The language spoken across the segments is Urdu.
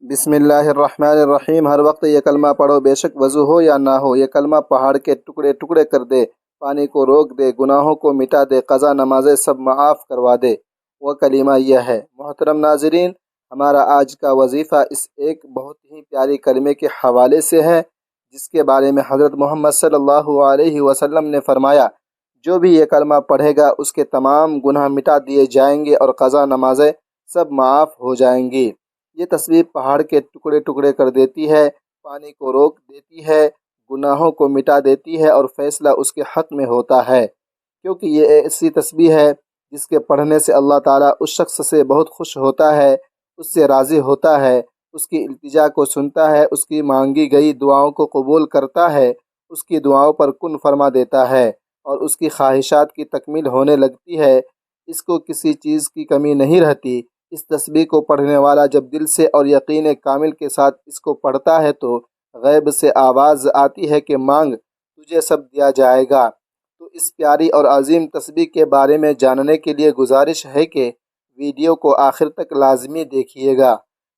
بسم اللہ الرحمن الرحیم۔ ہر وقت یہ کلمہ پڑھو، بے شک وضو ہو یا نہ ہو۔ یہ کلمہ پہاڑ کے ٹکڑے ٹکڑے کر دے، پانی کو روک دے، گناہوں کو مٹا دے، قضا نمازیں سب معاف کروا دے۔ وہ کلمہ یہ ہے۔ محترم ناظرین، ہمارا آج کا وظیفہ اس ایک بہت ہی پیاری کلمے کے حوالے سے ہے، جس کے بارے میں حضرت محمد صلی اللہ علیہ وسلم نے فرمایا، جو بھی یہ کلمہ پڑھے گا اس کے تمام گناہ مٹا دیے جائیں گے اور قضا نمازیں سب معاف ہو جائیں گی۔ یہ تصویر پہاڑ کے ٹکڑے ٹکڑے کر دیتی ہے، پانی کو روک دیتی ہے، گناہوں کو مٹا دیتی ہے اور فیصلہ اس کے حق میں ہوتا ہے، کیونکہ یہ ایسی تسبیح ہے جس کے پڑھنے سے اللہ تعالیٰ اس شخص سے بہت خوش ہوتا ہے، اس سے راضی ہوتا ہے، اس کی التجا کو سنتا ہے، اس کی مانگی گئی دعاؤں کو قبول کرتا ہے، اس کی دعاؤں پر کن فرما دیتا ہے اور اس کی خواہشات کی تکمیل ہونے لگتی ہے۔ اس کو کسی چیز کی کمی نہیں رہتی۔ اس تسبیح کو پڑھنے والا جب دل سے اور یقین کامل کے ساتھ اس کو پڑھتا ہے تو غیب سے آواز آتی ہے کہ مانگ، تجھے سب دیا جائے گا۔ تو اس پیاری اور عظیم تسبیح کے بارے میں جاننے کے لیے گزارش ہے کہ ویڈیو کو آخر تک لازمی دیکھیے گا۔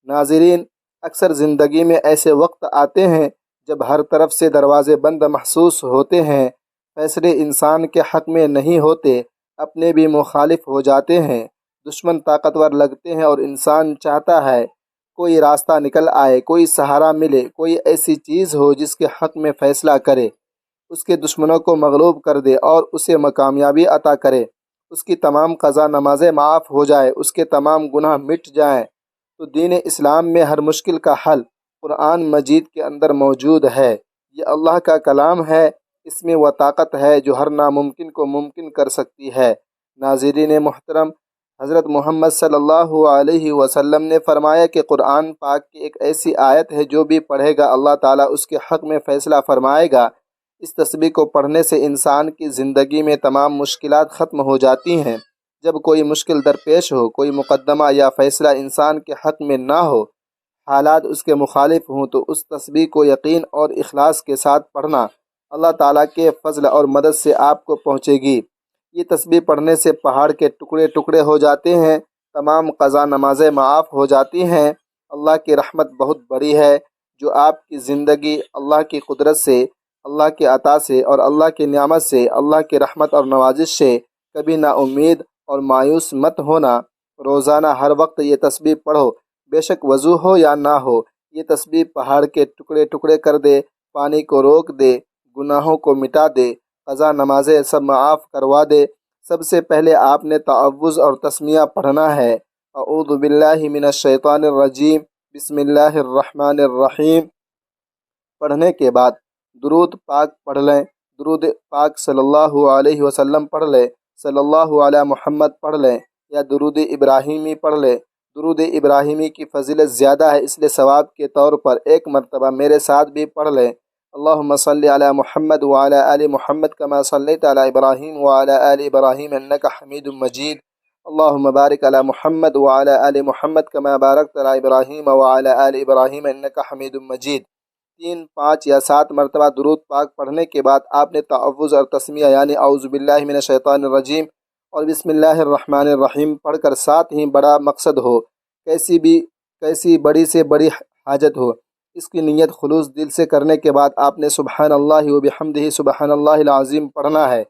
ناظرین، اکثر زندگی میں ایسے وقت آتے ہیں جب ہر طرف سے دروازے بند محسوس ہوتے ہیں، فیصلے انسان کے حق میں نہیں ہوتے، اپنے بھی مخالف ہو جاتے ہیں، دشمن طاقتور لگتے ہیں اور انسان چاہتا ہے کوئی راستہ نکل آئے، کوئی سہارا ملے، کوئی ایسی چیز ہو جس کے حق میں فیصلہ کرے، اس کے دشمنوں کو مغلوب کر دے اور اسے کامیابی عطا کرے، اس کی تمام قضا نمازیں معاف ہو جائے، اس کے تمام گناہ مٹ جائیں۔ تو دین اسلام میں ہر مشکل کا حل قرآن مجید کے اندر موجود ہے۔ یہ اللہ کا کلام ہے، اس میں وہ طاقت ہے جو ہر ناممکن کو ممکن کر سکتی ہے۔ ناظرین محترم، حضرت محمد صلی اللہ علیہ وسلم نے فرمایا کہ قرآن پاک کی ایک ایسی آیت ہے جو بھی پڑھے گا اللہ تعالیٰ اس کے حق میں فیصلہ فرمائے گا۔ اس تسبیح کو پڑھنے سے انسان کی زندگی میں تمام مشکلات ختم ہو جاتی ہیں۔ جب کوئی مشکل درپیش ہو، کوئی مقدمہ یا فیصلہ انسان کے حق میں نہ ہو، حالات اس کے مخالف ہوں، تو اس تسبیح کو یقین اور اخلاص کے ساتھ پڑھنا اللہ تعالیٰ کے فضل اور مدد سے آپ کو پہنچے گی۔ یہ تسبیح پڑھنے سے پہاڑ کے ٹکڑے ٹکڑے ہو جاتے ہیں، تمام قضا نمازیں معاف ہو جاتی ہیں۔ اللہ کی رحمت بہت بڑی ہے جو آپ کی زندگی اللہ کی قدرت سے، اللہ کے عطا سے اور اللہ کی نعمت سے، اللہ کی رحمت اور نوازش سے کبھی نا امید اور مایوس مت ہونا۔ روزانہ ہر وقت یہ تسبیح پڑھو، بے شک وضو ہو یا نہ ہو۔ یہ تسبیح پہاڑ کے ٹکڑے ٹکڑے کر دے، پانی کو روک دے، گناہوں کو مٹا دے، قضا نمازیں سب معاف کروا دے۔ سب سے پہلے آپ نے تعوذ اور تسمیہ پڑھنا ہے۔ اعوذ باللہ من الشیطان الرجیم، بسم اللہ الرحمن الرحیم پڑھنے کے بعد درود پاک پڑھ لیں۔ درود پاک صلی اللہ علیہ وسلم پڑھ لیں، صلی اللہ علی محمد پڑھ لیں یا درود ابراہیمی پڑھ لیں۔ درود ابراہیمی کی فضیلت زیادہ ہے، اس لیے ثواب کے طور پر ایک مرتبہ میرے ساتھ بھی پڑھ لیں۔ اللہم صلی علی محمد وعلی آل محمد کما صلیت علی ابراہیم وعلی آل ابراہیم انک حمید مجید۔ اللہم بارک علی محمد وعلی آل محمد کما بارکت علی ابراہیم وعلی آل ابراہیم انک حمید مجید۔ 3، 5 یا 7 مرتبہ درود پاک پڑھنے کے بعد آپ نے تعوذ اور تسمیہ یعنی اعوذ باللہ من الشیطان الرجیم اور بسم اللہ الرحمن الرحیم پڑھ کر، ساتھ ہی بڑا مقصد ہو، کیسی بڑی سے بڑی حاجت ہو، اس کی نیت خلوص دل سے کرنے کے بعد آپ نے سبحان اللہ وبحمدہ سبحان اللہ العظیم پڑھنا ہے۔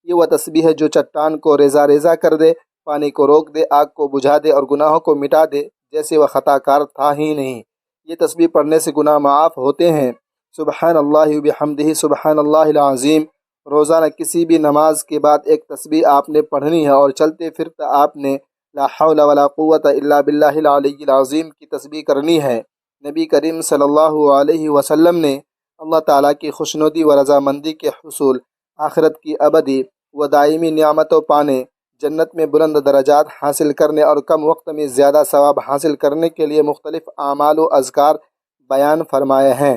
یہ وہ تسبیح ہے جو چٹان کو ریزہ ریزہ کر دے، پانی کو روک دے، آگ کو بجھا دے اور گناہوں کو مٹا دے جیسے وہ خطا کار تھا ہی نہیں۔ یہ تسبیح پڑھنے سے گناہ معاف ہوتے ہیں۔ سبحان اللہ وبحمدہ سبحان اللہ العظیم روزانہ کسی بھی نماز کے بعد ایک تسبیح آپ نے پڑھنی ہے اور چلتے پھرتے آپ نے لا حول ولا قوت الا باللہ العلی العظیم کی تسبیح کرنی ہے۔ نبی کریم صلی اللہ علیہ وسلم نے اللہ تعالیٰ کی خوشنودی و رضامندی کے حصول، آخرت کی ابدی و دائمی نعمتوں پانے، جنت میں بلند درجات حاصل کرنے اور کم وقت میں زیادہ ثواب حاصل کرنے کے لیے مختلف اعمال و اذکار بیان فرمائے ہیں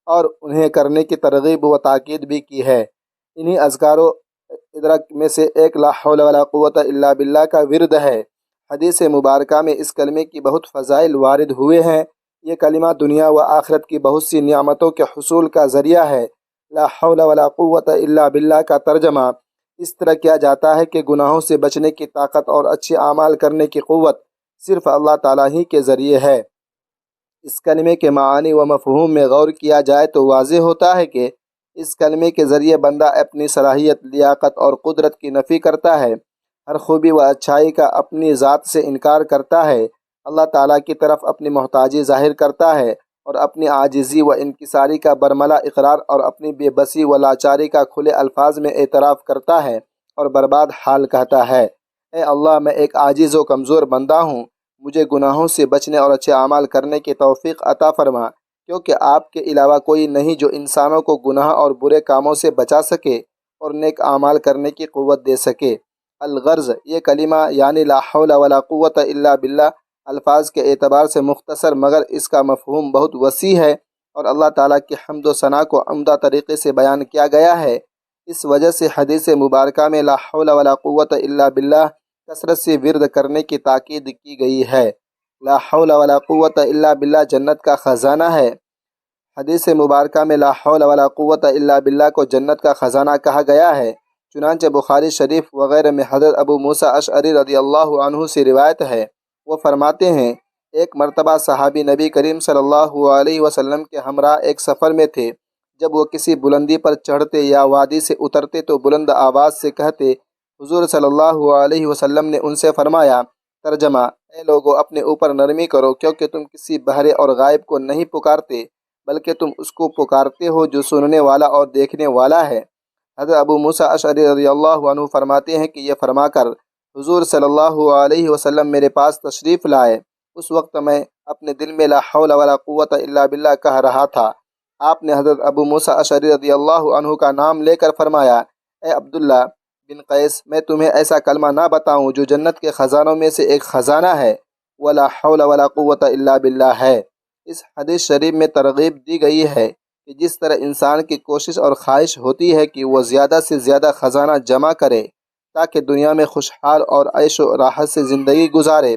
اور انہیں کرنے کی ترغیب و تاکید بھی کی ہے۔ انہی اذکار و ادراک میں سے ایک لا حول ولا قوت الا باللہ کا ورد ہے۔ حدیث مبارکہ میں اس کلمے کی بہت فضائل وارد ہوئے ہیں۔ یہ کلمہ دنیا و آخرت کی بہت سی نعمتوں کے حصول کا ذریعہ ہے۔ لا حول ولا قوت الا باللہ کا ترجمہ اس طرح کیا جاتا ہے کہ گناہوں سے بچنے کی طاقت اور اچھے اعمال کرنے کی قوت صرف اللہ تعالیٰ ہی کے ذریعے ہے۔ اس کلمے کے معانی و مفہوم میں غور کیا جائے تو واضح ہوتا ہے کہ اس کلمے کے ذریعے بندہ اپنی صلاحیت، لیاقت اور قدرت کی نفی کرتا ہے، ہر خوبی و اچھائی کا اپنی ذات سے انکار کرتا ہے، اللہ تعالیٰ کی طرف اپنی محتاجی ظاہر کرتا ہے اور اپنی عاجزی و انکساری کا برملا اقرار اور اپنی بے بسی و لاچاری کا کھلے الفاظ میں اعتراف کرتا ہے اور برباد حال کہتا ہے: اے اللہ، میں ایک عاجز و کمزور بندہ ہوں، مجھے گناہوں سے بچنے اور اچھے اعمال کرنے کی توفیق عطا فرما، کیونکہ آپ کے علاوہ کوئی نہیں جو انسانوں کو گناہ اور برے کاموں سے بچا سکے اور نیک اعمال کرنے کی قوت دے سکے۔ الغرض، یہ کلمہ یعنی لا حول ولا قوت الا باللہ الفاظ کے اعتبار سے مختصر مگر اس کا مفہوم بہت وسیع ہے اور اللہ تعالیٰ کی حمد و ثنا کو عمدہ طریقے سے بیان کیا گیا ہے۔ اس وجہ سے حدیث مبارکہ میں لا حول ولا قوت الا باللہ کثرت سے ورد کرنے کی تاکید کی گئی ہے۔ لا حول ولا قوت الا باللہ جنت کا خزانہ ہے۔ حدیث مبارکہ میں لا حول ولا قوت الا باللہ کو جنت کا خزانہ کہا گیا ہے۔ چنانچہ بخاری شریف وغیرہ میں حضرت ابو موسیٰ اشعری رضی اللہ عنہ سے روایت ہے، وہ فرماتے ہیں ایک مرتبہ صحابی نبی کریم صلی اللہ علیہ وسلم کے ہمراہ ایک سفر میں تھے۔ جب وہ کسی بلندی پر چڑھتے یا وادی سے اترتے تو بلند آواز سے کہتے۔ حضور صلی اللہ علیہ وسلم نے ان سے فرمایا، ترجمہ: اے لوگو، اپنے اوپر نرمی کرو، کیونکہ تم کسی بہرے اور غائب کو نہیں پکارتے بلکہ تم اس کو پکارتے ہو جو سننے والا اور دیکھنے والا ہے۔ حضرت ابو موسیٰ اشعری رضی اللہ عنہ فرماتے ہیں کہ یہ فرما کر حضور صلی اللہ علیہ وسلم میرے پاس تشریف لائے۔ اس وقت میں اپنے دل میں لا حول ولا قوت الا باللہ کہہ رہا تھا۔ آپ نے حضرت ابو موسیٰ اشعری رضی اللہ عنہ کا نام لے کر فرمایا، اے عبداللہ بن قیس، میں تمہیں ایسا کلمہ نہ بتاؤں جو جنت کے خزانوں میں سے ایک خزانہ ہے، ولا حول ولا قوت الا باللہ ہے۔ اس حدیث شریف میں ترغیب دی گئی ہے کہ جس طرح انسان کی کوشش اور خواہش ہوتی ہے کہ وہ زیادہ سے زیادہ خزانہ جمع کرے تاکہ دنیا میں خوشحال اور عیش و راحت سے زندگی گزارے،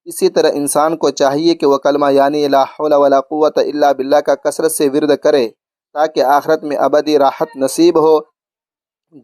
اسی طرح انسان کو چاہیے کہ وہ کلمہ یعنی لا حول ولا قوت الا باللہ کا کثرت سے ورد کرے تاکہ آخرت میں ابدی راحت نصیب ہو،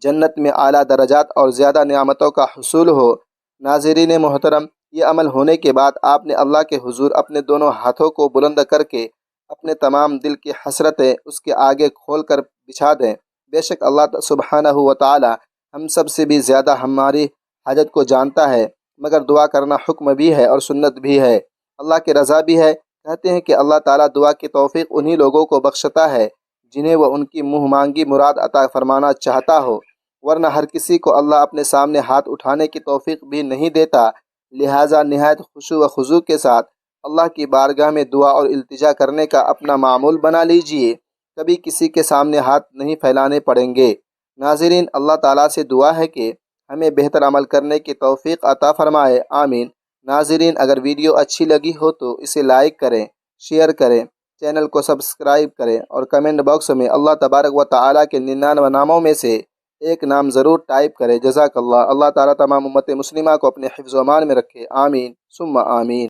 جنت میں اعلیٰ درجات اور زیادہ نعمتوں کا حصول ہو۔ ناظرین محترم، یہ عمل ہونے کے بعد آپ نے اللہ کے حضور اپنے دونوں ہاتھوں کو بلند کر کے اپنے تمام دل کی حسرتیں اس کے آگے کھول کر بچھا دیں۔ بے شک اللہ سبحانہ و تعالی ہم سب سے بھی زیادہ ہماری حاجت کو جانتا ہے، مگر دعا کرنا حکم بھی ہے اور سنت بھی ہے، اللہ کی رضا بھی ہے۔ کہتے ہیں کہ اللہ تعالیٰ دعا کی توفیق انہی لوگوں کو بخشتا ہے جنہیں وہ ان کی منہ مانگی مراد عطا فرمانا چاہتا ہو، ورنہ ہر کسی کو اللہ اپنے سامنے ہاتھ اٹھانے کی توفیق بھی نہیں دیتا۔ لہٰذا نہایت خشوع و خضوع کے ساتھ اللہ کی بارگاہ میں دعا اور التجا کرنے کا اپنا معمول بنا لیجئے، کبھی کسی کے سامنے ہاتھ نہیں پھیلانے پڑیں گے۔ ناظرین، اللہ تعالیٰ سے دعا ہے کہ ہمیں بہتر عمل کرنے کی توفیق عطا فرمائے، آمین۔ ناظرین، اگر ویڈیو اچھی لگی ہو تو اسے لائک کریں، شیئر کریں، چینل کو سبسکرائب کریں اور کمنٹ باکس میں اللہ تبارک و تعالیٰ کے 99 ناموں میں سے ایک نام ضرور ٹائپ کریں۔ جزاک اللہ۔ اللہ تعالیٰ تمام امت مسلمہ کو اپنے حفظ و امان میں رکھے، آمین ثم آمین۔